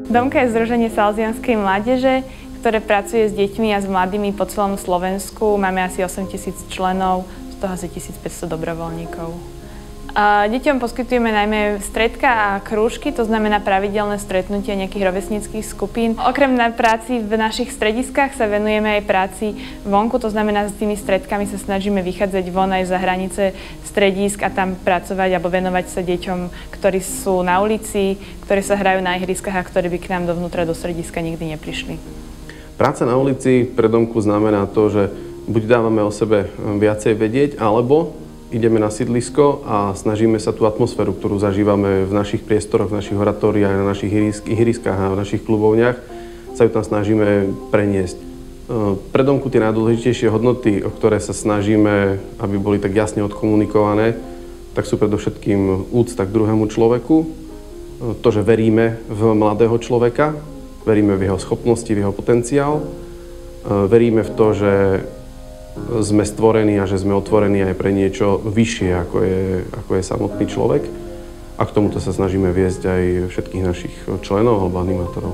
Domka je združenie salesianskej mládeže, ktoré pracuje s deťmi a s mladými po celom Slovensku. Máme asi 8 000 členov, z toho asi 1500 dobrovoľníkov. Deťom poskytujeme najmä stredka a krúžky, to znamená pravidelné stretnutia nejakých rovesníckych skupín. Okrem práci v našich strediskách sa venujeme aj práci vonku, to znamená, s tými stredkami sa snažíme vychádzať von aj za hranice stredisk a tam pracovať alebo venovať sa deťom, ktorí sú na ulici, ktorí sa hrajú na ihriskách a ktorí by k nám dovnútra do strediska nikdy neprišli. Práca na ulici pre Domku znamená to, že buď dávame o sebe viacej vedieť, alebo ideme na sídlisko a snažíme sa tú atmosféru, ktorú zažívame v našich priestoroch, v našich oratóriách, na našich ihriskách a v našich klubovniach, sa ju tam snažíme preniesť. Pre Domku tie najdôležitejšie hodnoty, o ktoré sa snažíme, aby boli tak jasne odkomunikované, tak sú predovšetkým úcta k druhému človeku, to, že veríme v mladého človeka, veríme v jeho schopnosti, v jeho potenciál, veríme v to, že sme stvorení a že sme otvorení aj pre niečo vyššie, ako je samotný človek. A k tomuto sa snažíme viesť aj všetkých našich členov alebo animátorov.